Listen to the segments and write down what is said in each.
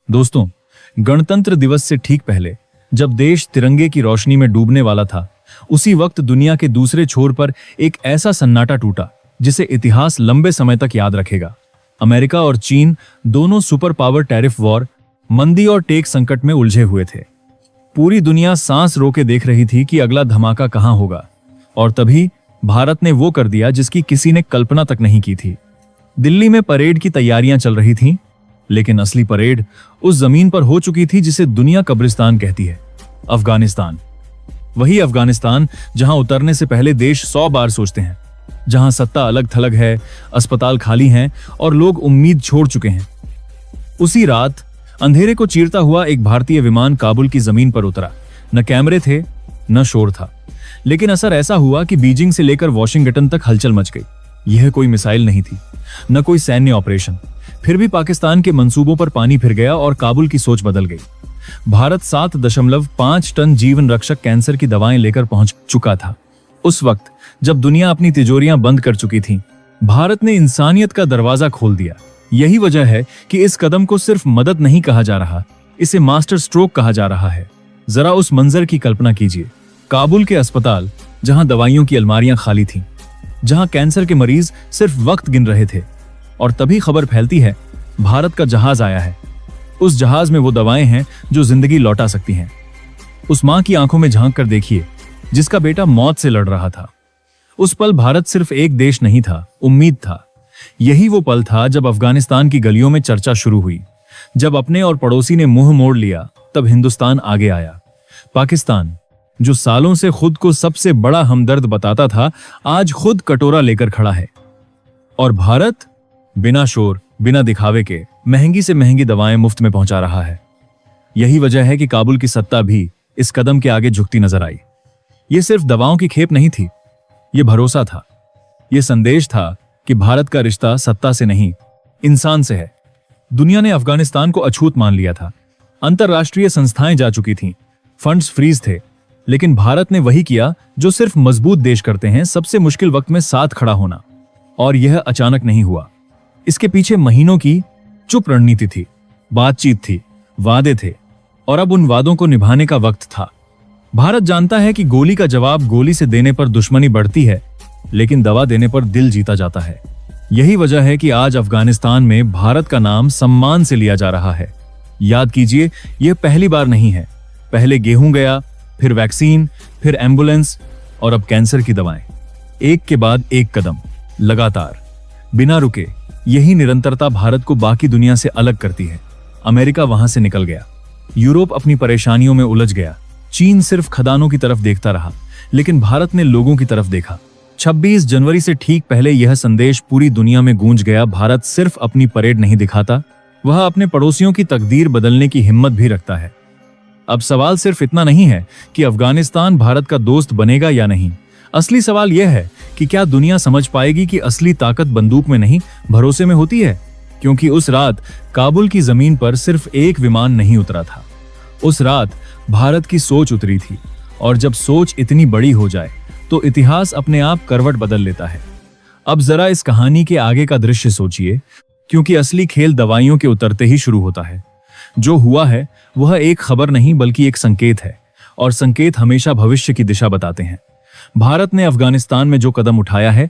दोस्तों, गणतंत्र दिवस से ठीक पहले जब देश तिरंगे की रोशनी में डूबने वाला था, उसी वक्त दुनिया के दूसरे छोर पर एक ऐसा सन्नाटा टूटा जिसे इतिहास लंबे समय तक याद रखेगा। अमेरिका और चीन दोनों सुपर पावर टैरिफ वॉर, मंदी और टेक संकट में उलझे हुए थे। पूरी दुनिया सांस रोके देख रही थी कि अगला धमाका कहां होगा, और तभी भारत ने वो कर दिया जिसकी किसी ने कल्पना तक नहीं की थी। दिल्ली में परेड की तैयारियां चल रही थीं, लेकिन असली परेड उस जमीन पर हो चुकी थी जिसे दुनिया कब्रिस्तान कहती है, अफगानिस्तान। वही अफगानिस्तान जहां उतरने से पहले देश 100 बार सोचते हैं, जहां सत्ता अलग थलग है, अस्पताल खाली हैं और लोग उम्मीद छोड़ चुके हैं। उसी रात अंधेरे को चीरता हुआ एक भारतीय विमान काबुल की जमीन पर उतरा। न कैमरे थे, न शोर था, लेकिन असर ऐसा हुआ कि बीजिंग से लेकर वॉशिंगटन तक हलचल मच गई। यह कोई मिसाइल नहीं थी, न कोई सैन्य ऑपरेशन। फिर भी पाकिस्तान के मंसूबों पर पानी फिर गया और काबुल की सोच बदल गई। भारत 7.5 टन जीवन रक्षक कैंसर की दवाएं लेकर पहुंच चुका था। उस वक्त जब दुनिया अपनी तिजोरियां बंद कर चुकी थी, भारत ने इंसानियत का दरवाजा खोल दिया। यही वजह है कि इस कदम को सिर्फ मदद नहीं कहा जा रहा, इसे मास्टर स्ट्रोक कहा जा रहा है। जरा उस मंजर की कल्पना कीजिए। काबुल के अस्पताल, जहां दवाइयों की अलमारियां खाली थीं, जहां कैंसर के मरीज सिर्फ वक्त गिन रहे थे, और तभी खबर फैलती है, भारत का जहाज आया है। उस जहाज में वो दवाएं हैं जो जिंदगी लौटा सकती हैं। उस मां की आंखों में झांक कर देखिए, जिसका बेटा मौत से लड़ रहा था। उस पल भारत सिर्फ एक देश नहीं था, उम्मीद था। यही वो पल था जब अफगानिस्तान की गलियों में चर्चा शुरू हुई। जब अपने और पड़ोसी ने मुंह मोड़ लिया, तब हिंदुस्तान आगे आया। पाकिस्तान, जो सालों से खुद को सबसे बड़ा हमदर्द बताता था, आज खुद कटोरा लेकर खड़ा है। और भारत बिना शोर, बिना दिखावे के महंगी से महंगी दवाएं मुफ्त में पहुंचा रहा है। यही वजह है कि काबुल की सत्ता भी इस कदम के आगे झुकती नजर आई। यह सिर्फ दवाओं की खेप नहीं थी, यह भरोसा था। यह संदेश था कि भारत का रिश्ता सत्ता से नहीं, इंसान से है। दुनिया ने अफगानिस्तान को अछूत मान लिया था। अंतरराष्ट्रीय संस्थाएं जा चुकी थीं, फंड्स फ्रीज थे, लेकिन भारत ने वही किया जो सिर्फ मजबूत देश करते हैं, सबसे मुश्किल वक्त में साथ खड़ा होना। और यह अचानक नहीं हुआ। इसके पीछे महीनों की चुप रणनीति थी, बातचीत थी, वादे थे, और अब उन वादों को निभाने का वक्त था। भारत जानता है कि गोली का जवाब गोली से देने पर दुश्मनी बढ़ती है, लेकिन दवा देने पर दिल जीता जाता है। यही वजह है कि आज अफगानिस्तान में भारत का नाम सम्मान से लिया जा रहा है। याद कीजिए, यह पहली बार नहीं है। पहले गेहूं गया, फिर वैक्सीन, फिर एम्बुलेंस, और अब कैंसर की दवाएं। एक के बाद एक कदम, लगातार, बिना रुके। यही निरंतरता भारत को बाकी दुनिया से अलग करती है। अमेरिका वहां से निकल गया, यूरोप अपनी परेशानियों में उलझ गया, चीन सिर्फ खदानों की तरफ देखता रहा, लेकिन भारत ने लोगों की तरफ देखा। 26 जनवरी से ठीक पहले यह संदेश पूरी दुनिया में गूंज गया, भारत सिर्फ अपनी परेड नहीं दिखाता, वह अपने पड़ोसियों की तकदीर बदलने की हिम्मत भी रखता है। अब सवाल सिर्फ इतना नहीं है कि अफगानिस्तान भारत का दोस्त बनेगा या नहीं। असली सवाल यह है कि क्या दुनिया समझ पाएगी कि असली ताकत बंदूक में नहीं, भरोसे में होती है। क्योंकि उस रात काबुल की जमीन पर सिर्फ एक विमान नहीं उतरा था, उस रात भारत की सोच उतरी थी। और जब सोच इतनी बड़ी हो जाए तो इतिहास अपने आप करवट बदल लेता है। अब जरा इस कहानी के आगे का दृश्य सोचिए, क्योंकि असली खेल दवाइयों के उतरते ही शुरू होता है। जो हुआ है वह एक खबर नहीं बल्कि एक संकेत है, और संकेत हमेशा भविष्य की दिशा बताते हैं। भारत ने अफगानिस्तान में जो कदम उठाया है,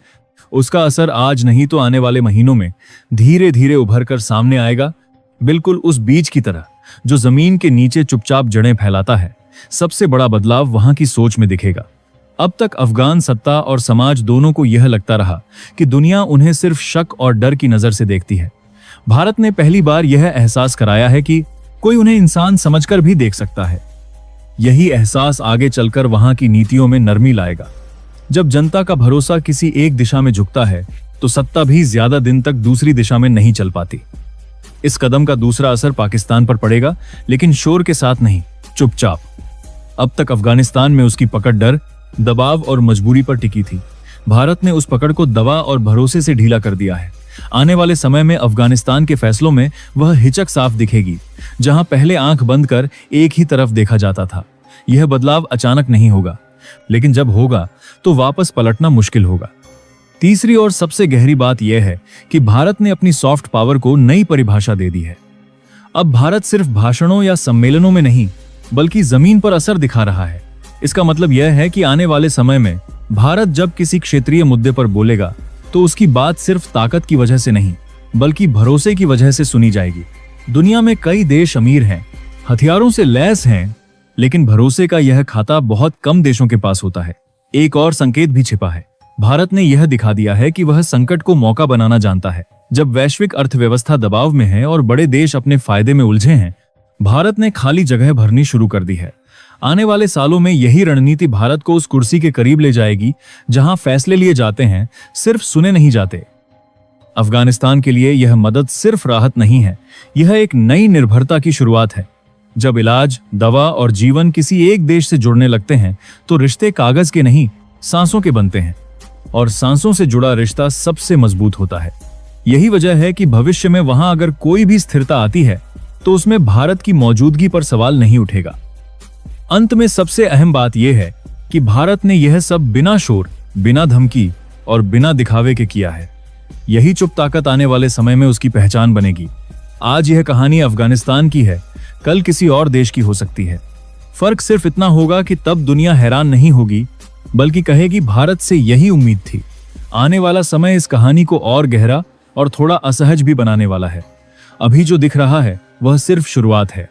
उसका असर आज नहीं तो आने वाले महीनों में धीरे धीरे उभर कर सामने आएगा। बिल्कुल उस बीज की तरह जो जमीन के नीचे चुपचाप जड़ें फैलाता है। सबसे बड़ा बदलाव वहां की सोच में दिखेगा। अब तक अफगान सत्ता और समाज दोनों को यह लगता रहा कि दुनिया उन्हें सिर्फ शक और डर की नजर से देखती है। भारत ने पहली बार यह एहसास कराया है कि कोई उन्हें इंसान समझकर भी देख सकता है। यही एहसास आगे चलकर वहां की नीतियों में नरमी लाएगा। जब जनता का भरोसा किसी एक दिशा में झुकता है, तो सत्ता भी ज्यादा दिन तक दूसरी दिशा में नहीं चल पाती। इस कदम का दूसरा असर पाकिस्तान पर पड़ेगा, लेकिन शोर के साथ नहीं, चुपचाप। अब तक अफगानिस्तान में उसकी पकड़ डर, दबाव और मजबूरी पर टिकी थी। भारत ने उस पकड़ को दवा और भरोसे से ढीला कर दिया है। आने वाले समय में अफगानिस्तान के फैसलों में वह हिचक साफ दिखेगी। जहां पहले आंख बंद कर एक ही तरफ देखा जाता था। यह बदलाव अचानक नहीं होगा, लेकिन जब होगा तो वापस पलटना मुश्किल होगा। तीसरी और सबसे गहरी बात यह है कि भारत ने अपनी सॉफ्ट पावर को नई परिभाषा दे दी है। अब भारत सिर्फ भाषणों या सम्मेलनों में नहीं बल्कि जमीन पर असर दिखा रहा है। इसका मतलब यह है कि आने वाले समय में भारत जब किसी क्षेत्रीय मुद्दे पर बोलेगा तो उसकी बात सिर्फ ताकत की वजह से नहीं बल्कि भरोसे की वजह से सुनी जाएगी। दुनिया में कई देश अमीर हैं, हथियारों से लैस हैं, लेकिन भरोसे का यह खाता बहुत कम देशों के पास होता है। एक और संकेत भी छिपा है। भारत ने यह दिखा दिया है कि वह संकट को मौका बनाना जानता है। जब वैश्विक अर्थव्यवस्था दबाव में है और बड़े देश अपने फायदे में उलझे हैं, भारत ने खाली जगह भरनी शुरू कर दी है। आने वाले सालों में यही रणनीति भारत को उस कुर्सी के करीब ले जाएगी जहां फैसले लिए जाते हैं, सिर्फ सुने नहीं जाते। अफगानिस्तान के लिए यह मदद सिर्फ राहत नहीं है, यह एक नई निर्भरता की शुरुआत है। जब इलाज, दवा और जीवन किसी एक देश से जुड़ने लगते हैं तो रिश्ते कागज के नहीं, सांसों के बनते हैं, और सांसों से जुड़ा रिश्ता सबसे मजबूत होता है। यही वजह है कि भविष्य में वहां अगर कोई भी स्थिरता आती है तो उसमें भारत की मौजूदगी पर सवाल नहीं उठेगा। अंत में सबसे अहम बात यह है कि भारत ने यह सब बिना शोर, बिना धमकी और बिना दिखावे के किया है। यही चुप ताकत आने वाले समय में उसकी पहचान बनेगी। आज यह कहानी अफगानिस्तान की है, कल किसी और देश की हो सकती है। फर्क सिर्फ इतना होगा कि तब दुनिया हैरान नहीं होगी बल्कि कहेगी भारत से यही उम्मीद थी। आने वाला समय इस कहानी को और गहरा और थोड़ा असहज भी बनाने वाला है। अभी जो दिख रहा है वह सिर्फ शुरुआत है।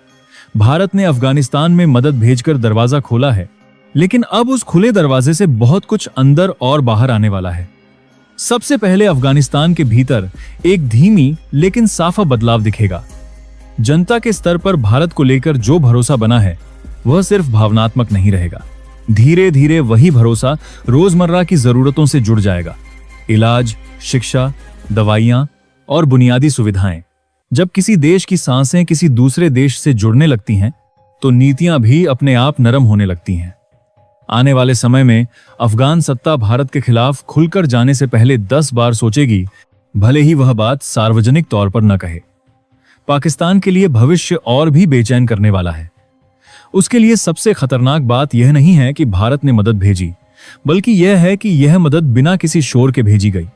भारत ने अफगानिस्तान में मदद भेजकर दरवाजा खोला है, लेकिन अब उस खुले दरवाजे से बहुत कुछ अंदर और बाहर आने वाला है। सबसे पहले अफगानिस्तान के भीतर एक धीमी लेकिन साफ बदलाव दिखेगा। जनता के स्तर पर भारत को लेकर जो भरोसा बना है वह सिर्फ भावनात्मक नहीं रहेगा। धीरे धीरे वही भरोसा रोजमर्रा की जरूरतों से जुड़ जाएगा। इलाज, शिक्षा, दवाइयां और बुनियादी सुविधाएं। जब किसी देश की सांसें किसी दूसरे देश से जुड़ने लगती हैं तो नीतियां भी अपने आप नरम होने लगती हैं। आने वाले समय में अफगान सत्ता भारत के खिलाफ खुलकर जाने से पहले 10 बार सोचेगी, भले ही वह बात सार्वजनिक तौर पर न कहे। पाकिस्तान के लिए भविष्य और भी बेचैन करने वाला है। उसके लिए सबसे खतरनाक बात यह नहीं है कि भारत ने मदद भेजी, बल्कि यह है कि यह मदद बिना किसी शोर के भेजी गई।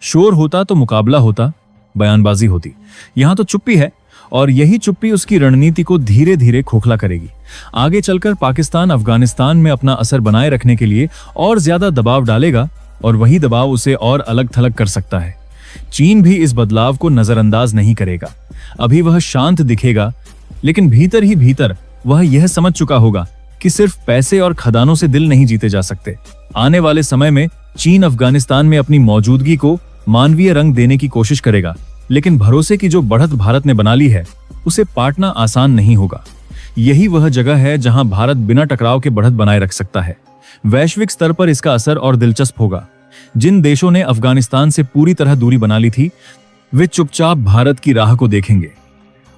शोर होता तो मुकाबला होता, बयानबाजी होती। यहां तो चुप्पी है, और यही चुप्पी उसकी रणनीति को धीरे धीरे खोखला करेगी। आगे चलकर पाकिस्तान अफगानिस्तान में अपना असर बनाए रखने के लिए और ज्यादा दबाव डालेगा, और वही दबाव उसे और अलग थलग कर सकता है। चीन भी इस बदलाव को नजरअंदाज नहीं करेगा। अभी वह शांत दिखेगा, लेकिन भीतर ही भीतर वह यह समझ चुका होगा कि सिर्फ पैसे और खदानों से दिल नहीं जीते जा सकते। आने वाले समय में चीन अफगानिस्तान में अपनी मौजूदगी को मानवीय रंग देने की कोशिश करेगा, लेकिन भरोसे की जो बढ़त भारत ने बना ली है उसे पाटना आसान नहीं होगा। यही वह जगह है जहां भारत बिना टकराव के बढ़त बनाए रख सकता है। वैश्विक स्तर पर इसका असर और दिलचस्प होगा। जिन देशों ने अफगानिस्तान से पूरी तरह दूरी बना ली थी, वे चुपचाप भारत की राह को देखेंगे।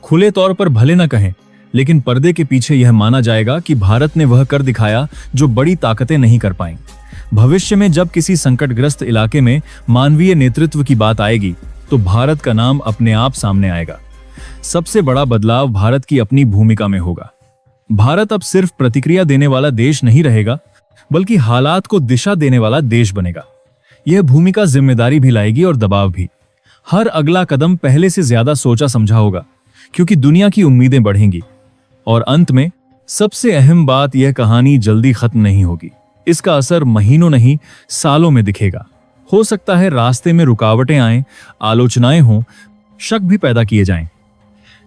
खुले तौर पर भले न कहें, लेकिन पर्दे के पीछे यह माना जाएगा कि भारत ने वह कर दिखाया जो बड़ी ताकतें नहीं कर पाईं। भविष्य में जब किसी संकटग्रस्त इलाके में मानवीय नेतृत्व की बात आएगी तो भारत का नाम अपने आप सामने आएगा। सबसे बड़ा बदलाव भारत की अपनी भूमिका में होगा। भारत अब सिर्फ प्रतिक्रिया देने वाला देश नहीं रहेगा, बल्कि हालात को दिशा देने वाला देश बनेगा। यह भूमिका जिम्मेदारी भी लाएगी और दबाव भी। हर अगला कदम पहले से ज्यादा सोचा समझा होगा, क्योंकि दुनिया की उम्मीदें बढ़ेंगी। और अंत में सबसे अहम बात, यह कहानी जल्दी खत्म नहीं होगी। इसका असर महीनों नहीं, सालों में दिखेगा। हो सकता है रास्ते में रुकावटें आएं, आलोचनाएं हों, शक भी पैदा किए जाएं,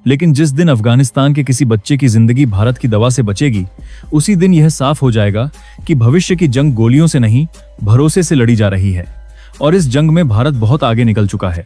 लेकिन जिस दिन अफगानिस्तान के किसी बच्चे की जिंदगी भारत की दवा से बचेगी, उसी दिन यह साफ हो जाएगा कि भविष्य की जंग गोलियों से नहीं, भरोसे से लड़ी जा रही है। और इस जंग में भारत बहुत आगे निकल चुका है।